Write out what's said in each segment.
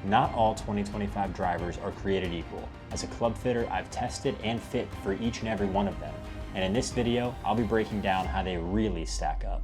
Not all 2025 drivers are created equal. As a club fitter, I've tested and fit for each and every one of them. And in this video, I'll be breaking down how they really stack up.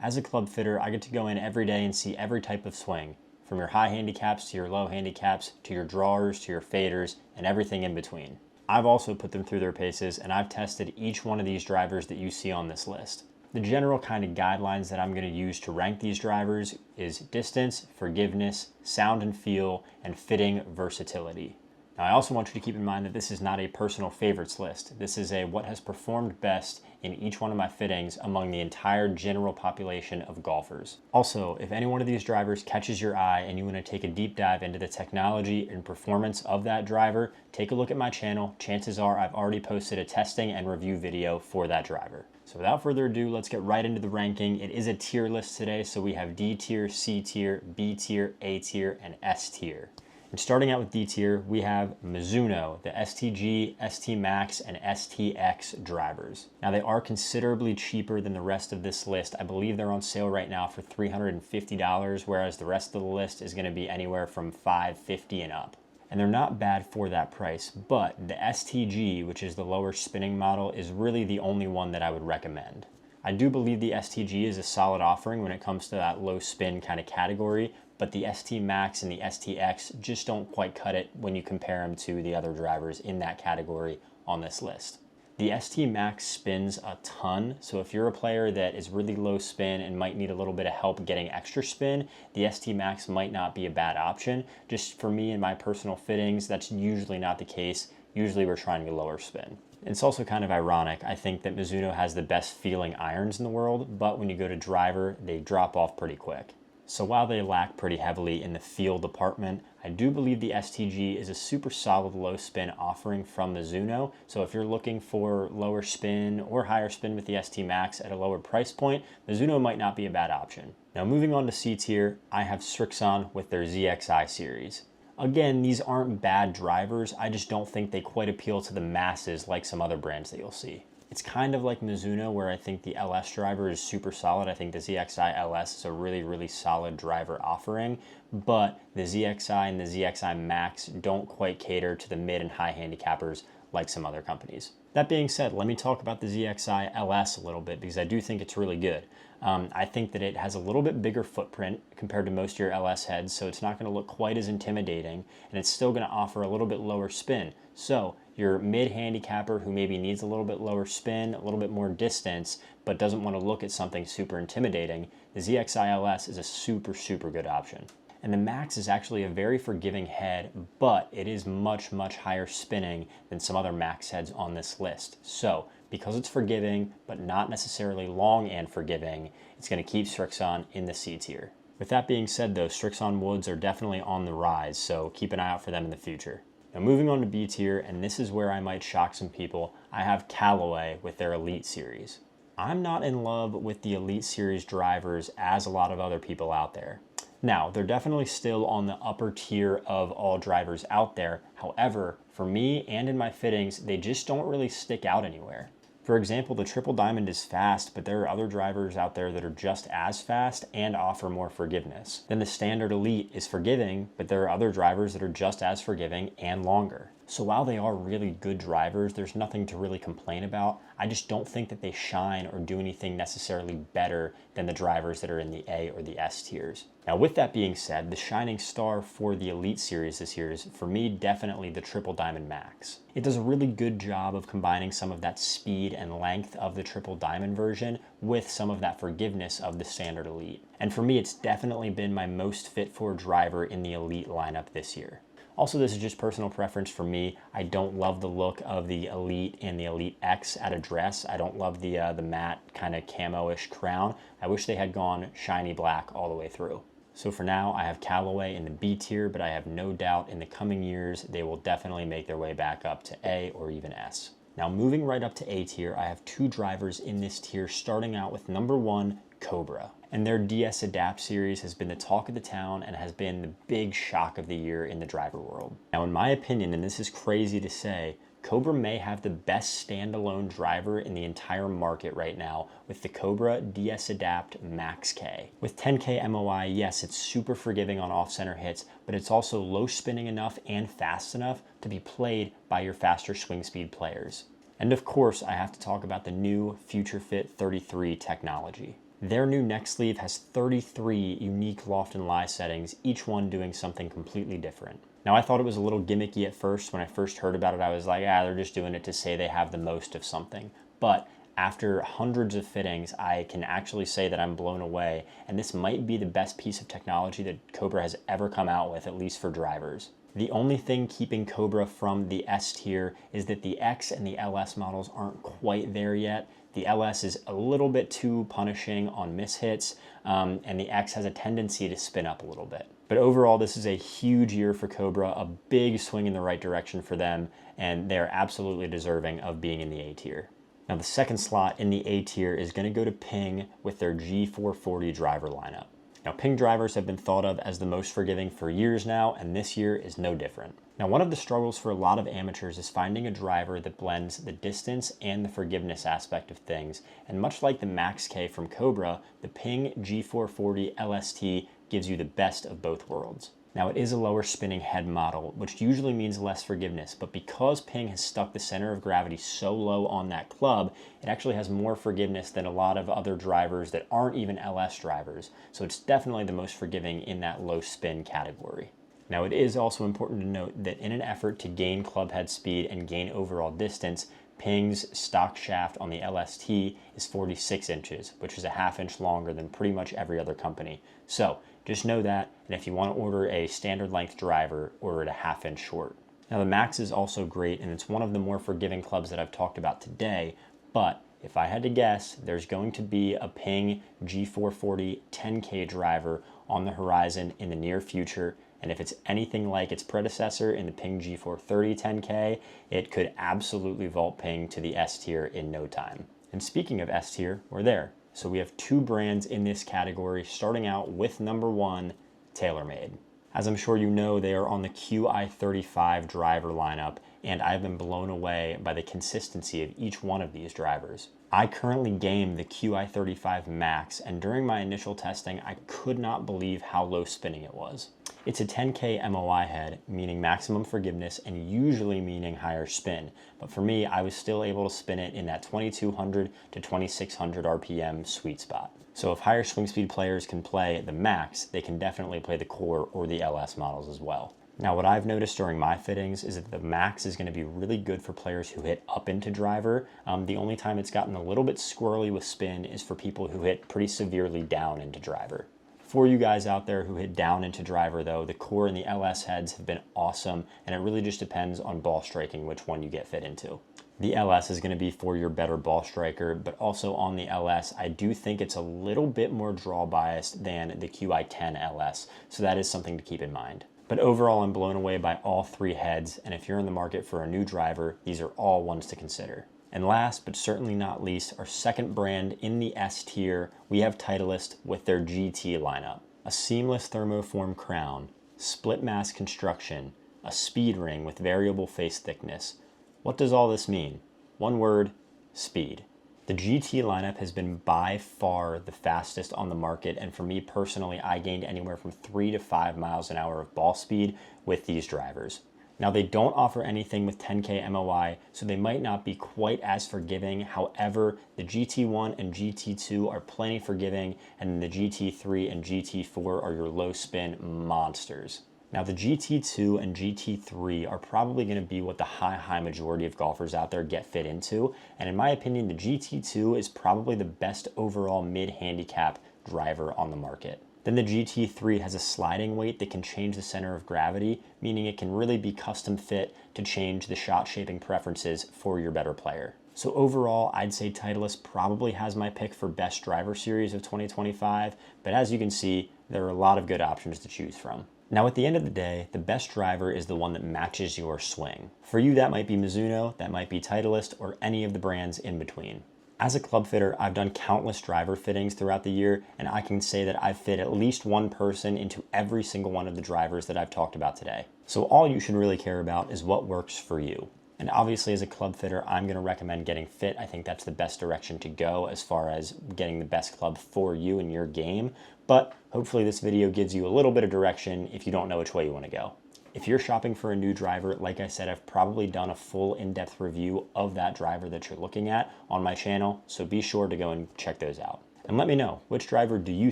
As a club fitter, I get to go in every day and see every type of swing, from your high handicaps to your low handicaps, to your drawers, to your faders, and everything in between. I've also put them through their paces, and I've tested each one of these drivers that you see on this list. The general kind of guidelines that I'm going to use to rank these drivers is distance, forgiveness, sound and feel, and fitting versatility. Now, I also want you to keep in mind that this is not a personal favorites list. This is a what has performed best in each one of my fittings among the entire general population of golfers. Also, if any one of these drivers catches your eye and you want to take a deep dive into the technology and performance of that driver, take a look at my channel. Chances are I've already posted a testing and review video for that driver. So without further ado, let's get right into the ranking. It is a tier list today, so we have D tier, C tier, B tier, A tier, and S tier. And starting out with D tier, we have Mizuno, the STG, ST Max, and STX drivers. Now, they are considerably cheaper than the rest of this list. I believe they're on sale right now for $350, whereas the rest of the list is going to be anywhere from $550 and up. And they're not bad for that price, but the STG, which is the lower spinning model, is really the only one that I would recommend. I do believe the STG is a solid offering when it comes to that low spin kind of category, but the ST Max and the STX just don't quite cut it when you compare them to the other drivers in that category on this list. The ST Max spins a ton, so if you're a player that is really low spin and might need a little bit of help getting extra spin, the ST Max might not be a bad option. Just for me and my personal fittings, that's usually not the case. Usually we're trying to lower spin. It's also kind of ironic. I think that Mizuno has the best feeling irons in the world, but when you go to driver, they drop off pretty quick. So while they lack pretty heavily in the feel department, I do believe the STG is a super solid low spin offering from Mizuno. So if you're looking for lower spin or higher spin with the ST Max at a lower price point, Mizuno might not be a bad option. Now moving on to C tier, I have Srixon with their ZXi series. Again, these aren't bad drivers. I just don't think they quite appeal to the masses like some other brands that you'll see. It's kind of like Mizuno, where I think the LS driver is super solid. I think the ZXi LS is a really, really solid driver offering, but the ZXi and the ZXi Max don't quite cater to the mid and high handicappers like some other companies. That being said, let me talk about the ZXi LS a little bit because I do think it's really good. I think that it has a little bit bigger footprint compared to most of your LS heads, so it's not going to look quite as intimidating, and it's still going to offer a little bit lower spin. So your mid handicapper who maybe needs a little bit lower spin, a little bit more distance, but doesn't want to look at something super intimidating, the ZXi LS is a super, super good option. And the Max is actually a very forgiving head, but it is much, much higher spinning than some other Max heads on this list. So because it's forgiving, but not necessarily long and forgiving, it's going to keep Srixon in the C tier. With that being said though, Srixon woods are definitely on the rise, so keep an eye out for them in the future. Now moving on to B tier, and this is where I might shock some people, I have Callaway with their Elite series. I'm not in love with the Elite series drivers as a lot of other people out there. Now, they're definitely still on the upper tier of all drivers out there. However, for me and in my fittings, they just don't really stick out anywhere. For example, the Triple Diamond is fast, but there are other drivers out there that are just as fast and offer more forgiveness. Then the Standard Elite is forgiving, but there are other drivers that are just as forgiving and longer. So while they are really good drivers, there's nothing to really complain about. I just don't think that they shine or do anything necessarily better than the drivers that are in the A or the S tiers. Now with that being said, the shining star for the Elite series this year is, for me, definitely the Triple Diamond Max. It does a really good job of combining some of that speed and length of the Triple Diamond version with some of that forgiveness of the Standard Elite. And for me, it's definitely been my most fit for driver in the Elite lineup this year. Also, this is just personal preference for me. I don't love the look of the Elite and the Elite X at a dress. I don't love the matte kind of camo-ish crown. I wish they had gone shiny black all the way through. So for now, I have Callaway in the B tier, but I have no doubt in the coming years, they will definitely make their way back up to A or even S. Now moving right up to A tier, I have two drivers in this tier, starting out with number 1, Cobra. And their DS Adapt series has been the talk of the town and has been the big shock of the year in the driver world. Now in my opinion, and this is crazy to say, Cobra may have the best standalone driver in the entire market right now with the Cobra DS Adapt Max K. With 10K MOI, yes, it's super forgiving on off-center hits, but it's also low spinning enough and fast enough to be played by your faster swing speed players. And of course, I have to talk about the new Future Fit 33 technology. Their new neck sleeve has 33 unique loft and lie settings, each one doing something completely different. Now I thought it was a little gimmicky at first. When I first heard about it, I was like, they're just doing it to say they have the most of something. But after hundreds of fittings, I can actually say that I'm blown away, and this might be the best piece of technology that Cobra has ever come out with, at least for drivers. The only thing keeping Cobra from the S tier is that the X and the LS models aren't quite there yet. The LS is a little bit too punishing on mishits, and the X has a tendency to spin up a little bit. But overall, this is a huge year for Cobra, a big swing in the right direction for them, and they're absolutely deserving of being in the A tier. Now the second slot in the A tier is going to go to Ping with their G440 driver lineup. Now Ping drivers have been thought of as the most forgiving for years now, and this year is no different. Now one of the struggles for a lot of amateurs is finding a driver that blends the distance and the forgiveness aspect of things, and much like the Max K from Cobra, the Ping G440 LST gives you the best of both worlds. Now it is a lower spinning head model, which usually means less forgiveness, but because Ping has stuck the center of gravity so low on that club, it actually has more forgiveness than a lot of other drivers that aren't even LS drivers, so it's definitely the most forgiving in that low spin category. Now it is also important to note that in an effort to gain club head speed and gain overall distance, Ping's stock shaft on the LST is 46 inches, which is a ½ inch longer than pretty much every other company. So just know that, and if you want to order a standard length driver, order it a ½ inch short. Now the Max is also great, and it's one of the more forgiving clubs that I've talked about today, but if I had to guess, there's going to be a Ping G440 10K driver on the horizon in the near future, and if it's anything like its predecessor in the Ping G430 10K, it could absolutely vault Ping to the S tier in no time. And speaking of S tier, we're there. So we have two brands in this category, starting out with number 1, TaylorMade. As I'm sure you know, they are on the QI35 driver lineup, and I've been blown away by the consistency of each one of these drivers. I currently game the QI35 Max, and during my initial testing, I could not believe how low spinning it was. It's a 10K MOI head, meaning maximum forgiveness and usually meaning higher spin. But for me, I was still able to spin it in that 2200 to 2600 RPM sweet spot. So if higher swing speed players can play the Max, they can definitely play the Core or the LS models as well. Now what I've noticed during my fittings is that the Max is going to be really good for players who hit up into driver. The only time it's gotten a little bit squirrely with spin is for people who hit pretty severely down into driver. For you guys out there who hit down into driver though, the Core and the LS heads have been awesome, and it really just depends on ball striking which one you get fit into. The LS is going to be for your better ball striker, but also on the LS, I do think it's a little bit more draw biased than the QI10 LS, so that is something to keep in mind. But overall, I'm blown away by all three heads, and if you're in the market for a new driver, these are all ones to consider. And last, but certainly not least, our second brand in the S tier, we have Titleist with their GT lineup. A seamless thermoform crown, split mass construction, a speed ring with variable face thickness. What does all this mean? One word, speed. The GT lineup has been by far the fastest on the market, and for me personally, I gained anywhere from 3 to 5 miles an hour of ball speed with these drivers. Now they don't offer anything with 10K MOI, so they might not be quite as forgiving. However, the GT1 and GT2 are plenty forgiving, and the GT3 and GT4 are your low spin monsters. Now the GT2 and GT3 are probably going to be what the high majority of golfers out there get fit into, and in my opinion, the GT2 is probably the best overall mid-handicap driver on the market. Then the GT3 has a sliding weight that can change the center of gravity, meaning it can really be custom fit to change the shot shaping preferences for your better player. So overall, I'd say Titleist probably has my pick for best driver series of 2025, but as you can see, there are a lot of good options to choose from. Now, at the end of the day, the best driver is the one that matches your swing. For you, that might be Mizuno, that might be Titleist, or any of the brands in between. As a club fitter, I've done countless driver fittings throughout the year, and I can say that I've fit at least one person into every single one of the drivers that I've talked about today. So all you should really care about is what works for you. And obviously, as a club fitter, I'm going to recommend getting fit. I think that's the best direction to go as far as getting the best club for you and your game. But hopefully this video gives you a little bit of direction if you don't know which way you want to go. If you're shopping for a new driver, like I said, I've probably done a full in-depth review of that driver that you're looking at on my channel, so be sure to go and check those out. And let me know, which driver do you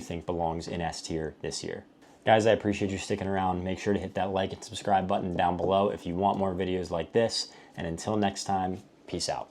think belongs in S tier this year? Guys, I appreciate you sticking around. Make sure to hit that like and subscribe button down below if you want more videos like this. And until next time, peace out.